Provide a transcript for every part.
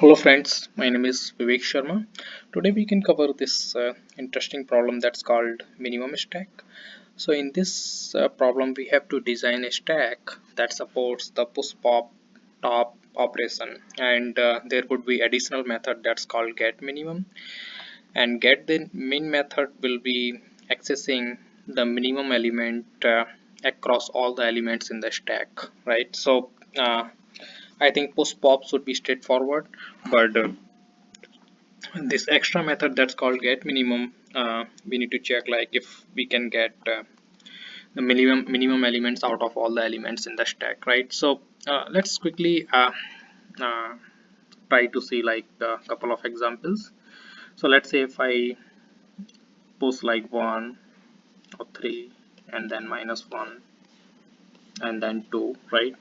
Hello friends, my name is Vivek Sharma. Today we can cover this interesting problem that's called minimum stack. So in this problem we have to design a stack that supports the push pop top operation, and there could be additional method that's called get minimum, and get the min method will be accessing the minimum element across all the elements in the stack, right? So I think push pop should be straightforward, but this extra method that's called get minimum, we need to check like if we can get the minimum elements out of all the elements in the stack, right? So let's quickly uh, try to see like a couple of examples. So let's say if I post like 1 or 3 and then -1 and then 2, right?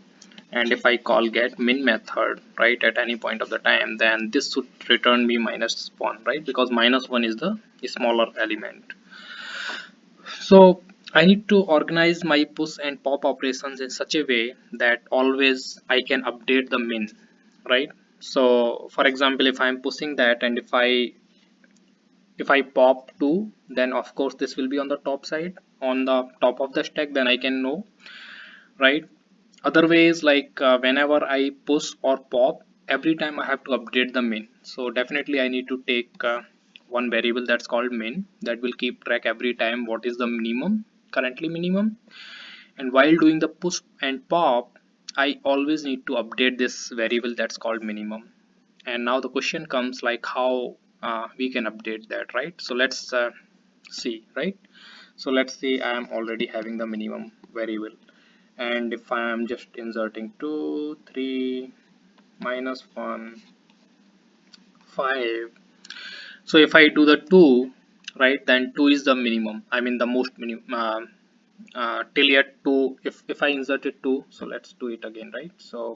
And if I call get min method, right, at any point of the time, then this should return me -1, right, because -1 is the smaller element. So I need to organize my push and pop operations in such a way that always I can update the min, right? So for example, if I'm pushing that and if I pop 2, then of course this will be on the top side, on the top of the stack, then I can know, right? Other ways like whenever I push or pop, every time I have to update the min. So definitely I need to take one variable that's called min that will keep track every time what is the minimum, currently minimum. And while doing the push and pop, I always need to update this variable that's called minimum. And now the question comes like how we can update that, right? So let's see, right? So let's say I am already having the minimum variable, and if I am just inserting 2 3 -1 5, so if I do the 2, right, then 2 is the minimum, I mean the most minimum, till yet 2, if I inserted 2. So let's do it again, right? So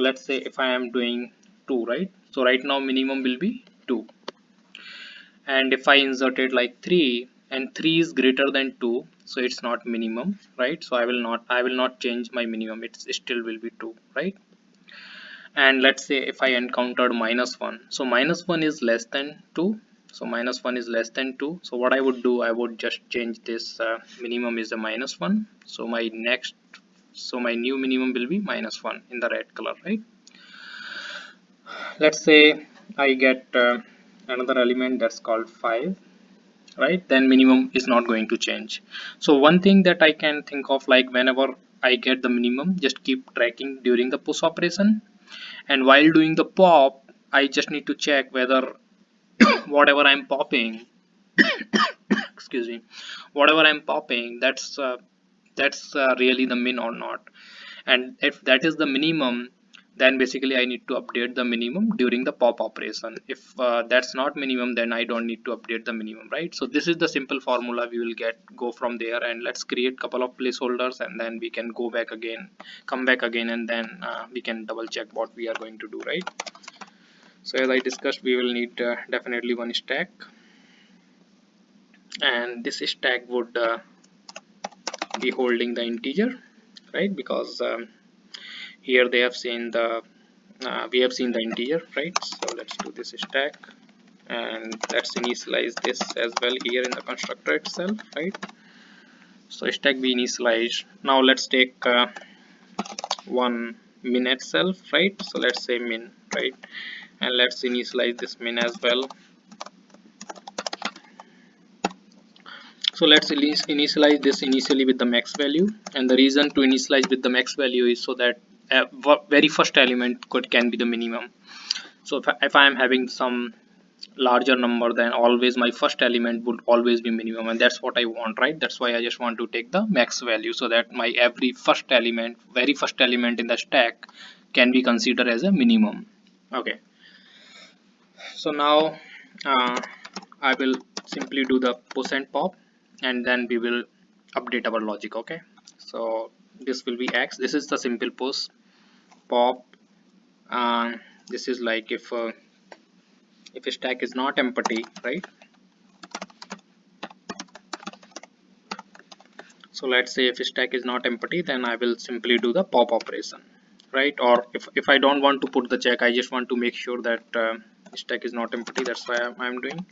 let's say if I am doing 2, right, so right now minimum will be 2, and if I inserted like 3 and 3 is greater than 2, so it's not minimum, right? So I will not change my minimum, it still will be 2, right? And let's say if I encountered -1, so -1 is less than 2, so -1 is less than 2, so what I would do, I would just change this minimum is a -1, so my new minimum will be -1 in the red color, right? Let's say I get another element that's called 5, right? Then minimum is not going to change. So one thing that I can think of, like whenever I get the minimum, just keep tracking during the push operation, and while doing the pop, I just need to check whether whatever I'm popping excuse me, whatever I'm popping, that's really the min or not. And if that is the minimum, then basically I need to update the minimum during the pop operation. If that's not minimum, then I don't need to update the minimum, right? So this is the simple formula we will go from there, and let's create couple of placeholders, and then we can come back again, and then we can double check what we are going to do, right? So as I discussed, we will need definitely one stack, and this stack would be holding the integer, right? Because here they have seen the we have seen the integer, right? So let's do this stack, and let's initialize this as well here in the constructor itself, right? So stack be initialized. Now let's take one min itself, right? So let's say min, right? And let's initialize this min as well. So let's initialize this initially with the max value, and the reason to initialize with the max value is so that very first element can be the minimum. So if I am having some larger number, then always my first element would always be minimum, and that's what I want, right? That's why I just want to take the max value, so that my very first element in the stack can be considered as a minimum. Okay, so now I will simply do the push and pop, and then we will update our logic. Okay, so this will be x, this is the simple push pop. This is like if a stack is not empty, right? So let's say if a stack is not empty, then I will simply do the pop operation, right? Or if I don't want to put the check, I just want to make sure that stack is not empty. That's why I'm doing.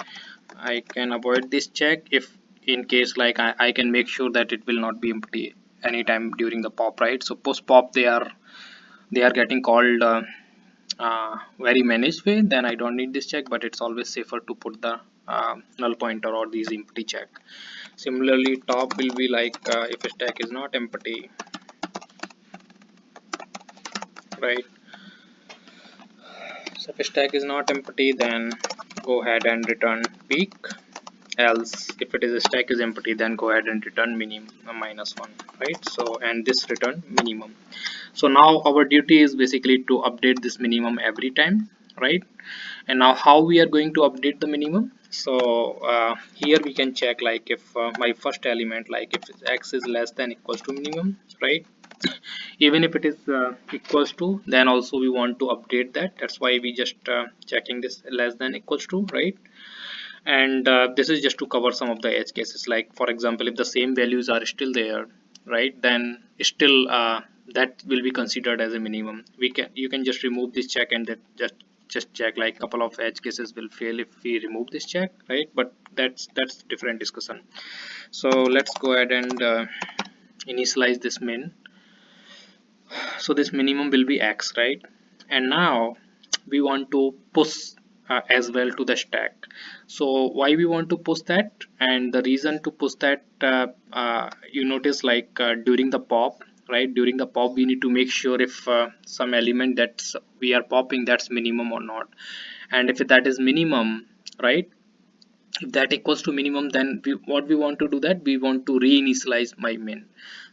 I can avoid this check if in case like I can make sure that it will not be empty anytime during the pop, right? So post pop they are getting called very managed way, then I don't need this check, but it's always safer to put the null pointer or these empty check. Similarly, top will be like if a stack is not empty, right? So if a stack is not empty, then go ahead and return peak. Else, if it is a stack is empty, then go ahead and return minimum -1, right? So and this return minimum. So now our duty is basically to update this minimum every time, right? And now how we are going to update the minimum? So here we can check like if my first element, like if x is less than equals to minimum, right? Even if it is equals to, then also we want to update that. That's why we just checking this less than equals to, right? And this is just to cover some of the edge cases, like for example if the same values are still there, right, then still that will be considered as a minimum. You can just remove this check and that just check like couple of edge cases will fail if we remove this check, right? But that's different discussion. So let's go ahead and initialize this min. So this minimum will be x, right? And now we want to push as well to the stack. So why we want to push that, and the reason to push that, you notice like during the pop, right? During the pop we need to make sure if some element that's we are popping, that's minimum or not. And if that is minimum, right, if that equals to minimum, then what we want to do, that we want to reinitialize my min.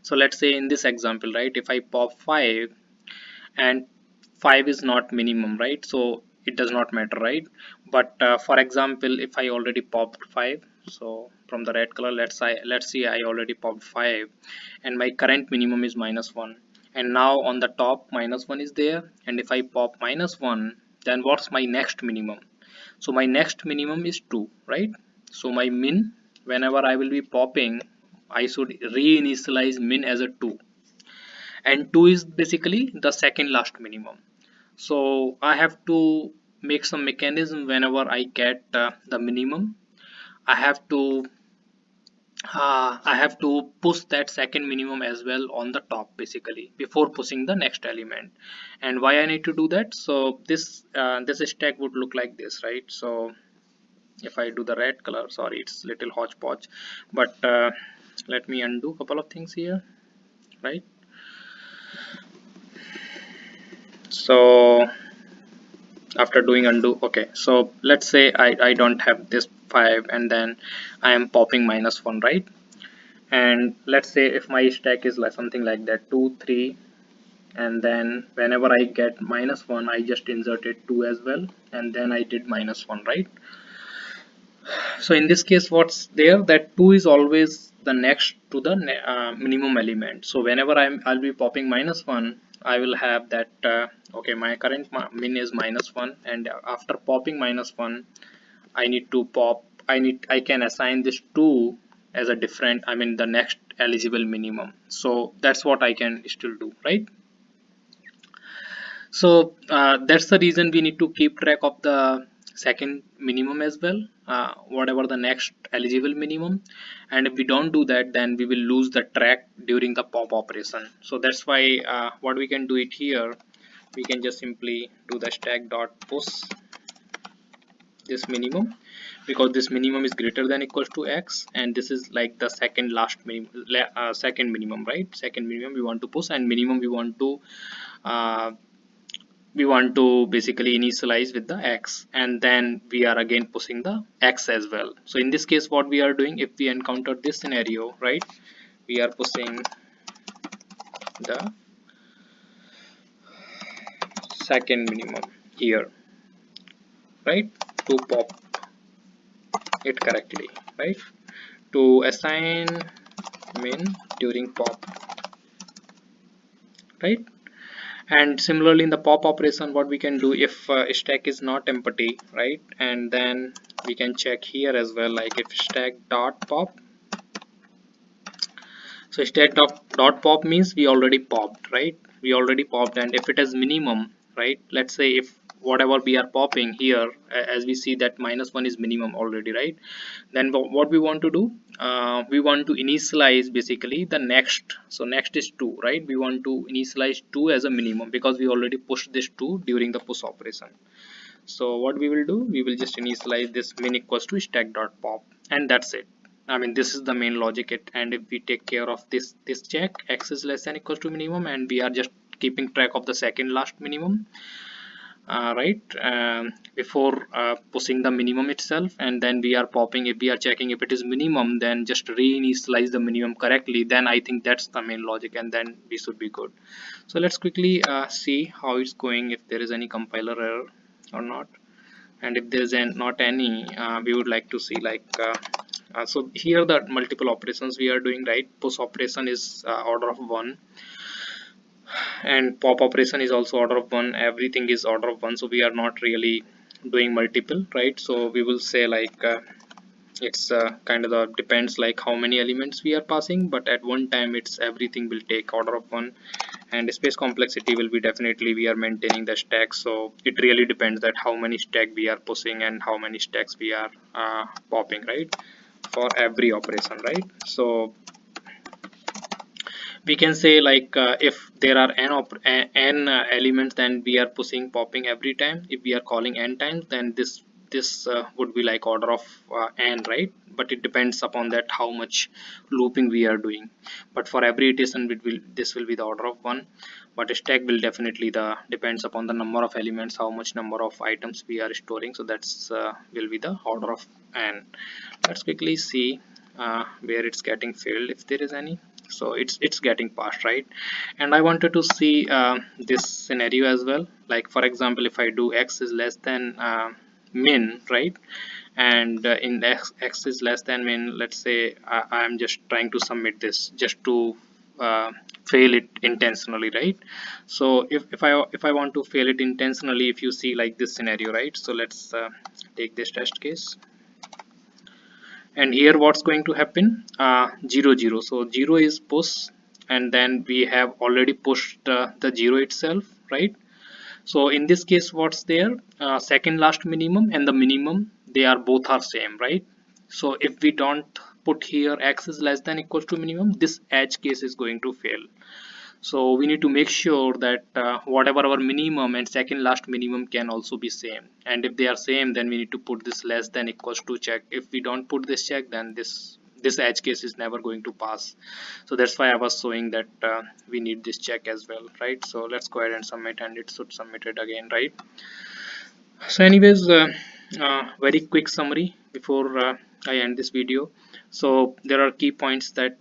So let's say in this example, right, if I pop 5 and 5 is not minimum, right? So it does not matter, right? But for example, if I already popped 5, so from the red color, let's see I already popped 5 and my current minimum is -1, and now on the top -1 is there, and if I pop -1, then what's my next minimum? So my next minimum is 2, right? So my min, whenever I will be popping, I should reinitialize min as a 2, and 2 is basically the second last minimum. So I have to make some mechanism. Whenever I get the minimum, I have to push that second minimum as well on the top, basically before pushing the next element. And why I need to do that? So this stack would look like this, right? So if I do the red color, sorry, it's little hodgepodge, but let me undo a couple of things here, right? So after doing undo, okay, so let's say I don't have this 5 and then I am popping -1, right? And let's say if my stack is like something like that 2 3, and then whenever I get -1 I just inserted 2 as well, and then I did -1, right? So in this case what's there, that 2 is always the next to the minimum element. So whenever I'll be popping -1, I will have that okay, my current min is -1, and after popping -1 I need to pop, I can assign this 2 as a different, I mean the next eligible minimum. So that's what I can still do, right? So that's the reason we need to keep track of the second minimum as well, whatever the next eligible minimum. And if we don't do that, then we will lose the track during the pop operation. So that's why what we can do it here, we can just simply do the stack dot push this minimum, because this minimum is greater than equals to x, and this is like the second last minimum, second minimum, right? Second minimum we want to push, and minimum uh, we want to basically initialize with the x, and then we are again pushing the x as well. So in this case what we are doing, if we encounter this scenario, right, we are pushing the second minimum here, right, to pop it correctly, right, to assign min during pop, right? And similarly in the pop operation, what we can do, if stack is not empty, right, and then we can check here as well, like if stack dot pop. So stack dot pop means we already popped, right? we already popped, and if it is minimum, right, let's say if whatever we are popping here, as we see that -1 is minimum already, right, then what we want to do, we want to initialize basically the next. So next is 2, right, we want to initialize 2 as a minimum because we already pushed this 2 during the push operation. So what we will do, we will just initialize this min equals to stack.pop, and that's it. I mean, this is the main logic. And if we take care of this check, x is less than equals to minimum, and we are just keeping track of the second last minimum, right, before pushing the minimum itself, and then we are popping. If we are checking if it is minimum, then just reinitialize the minimum correctly. Then I think that's the main logic, and then we should be good. So let's quickly see how it's going, if there is any compiler error or not. And if there is not any, we would like to see like so here the multiple operations we are doing, right. Push operation is order of 1, and pop operation is also order of 1. Everything is order of 1, so we are not really doing multiple, right. So we will say like it's kind of the depends like how many elements we are passing, but at one time it's everything will take order of 1. And space complexity will be definitely we are maintaining the stack, so it really depends that how many stack we are pushing and how many stacks we are popping, right, for every operation, right. So we can say like if there are n elements, then we are pushing popping every time. If we are calling n times, then this would be like order of n, right. But it depends upon that how much looping we are doing. But for every iteration this will be the order of 1. But a stack will definitely depends upon the number of elements, how much number of items we are storing. So that's will be the order of n. Let's quickly see where it's getting failed, if there is any. So it's getting passed, right. And I wanted to see this scenario as well. Like for example, if I do x is less than min, right, and in x is less than min, let's say I am just trying to submit this just to fail it intentionally, right. So if I want to fail it intentionally, if you see like this scenario, right. So let's take this test case. And here what's going to happen, 0 0. So 0 is push, and then we have already pushed the 0 itself, right. So in this case what's there, second last minimum and the minimum, they are both are same, right. So if we don't put here x is less than equals to minimum, this edge case is going to fail. So we need to make sure that whatever our minimum and second last minimum can also be same, and if they are same, then we need to put this less than equals to check. If we don't put this check, then this edge case is never going to pass. So that's why I was showing that we need this check as well, right. So let's go ahead and submit, and it should submit it again, right. So anyways, very quick summary before I end this video. So there are key points that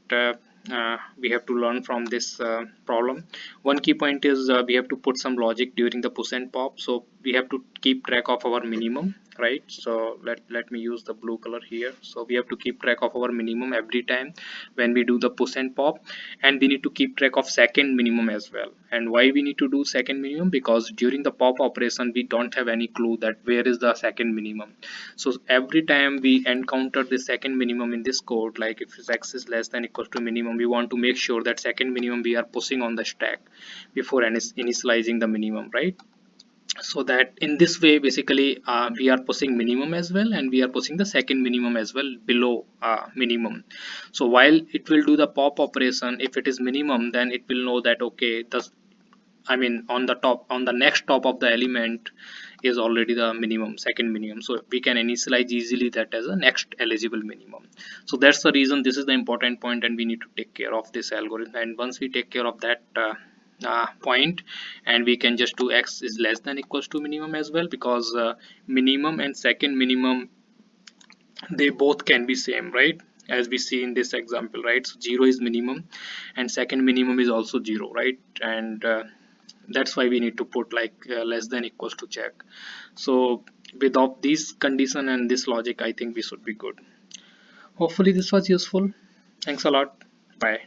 we have to learn from this problem. One key point is we have to put some logic during the push and pop. So we have to keep track of our minimum, right. So let me use the blue color here. So we have to keep track of our minimum every time when we do the push and pop, and we need to keep track of second minimum as well. And why we need to do second minimum? Because during the pop operation we don't have any clue that where is the second minimum. So every time we encounter the second minimum in this code, like if x is less than equals to minimum, we want to make sure that second minimum we are pushing on the stack before initializing the minimum, right. So that in this way basically we are pushing minimum as well, and we are pushing the second minimum as well below minimum. So while it will do the pop operation, if it is minimum, then it will know that okay, I mean on the top, on the next top of the element is already the minimum, second minimum. So we can initialize easily that as a next eligible minimum. So that's the reason this is the important point, and we need to take care of this algorithm. And once we take care of that point, and we can just do x is less than equals to minimum as well, because minimum and second minimum, they both can be same, right, as we see in this example, right. So 0 is minimum and second minimum is also 0, right. And that's why we need to put like less than equals to check. So without this condition and this logic, I think we should be good. Hopefully this was useful. Thanks a lot. Bye.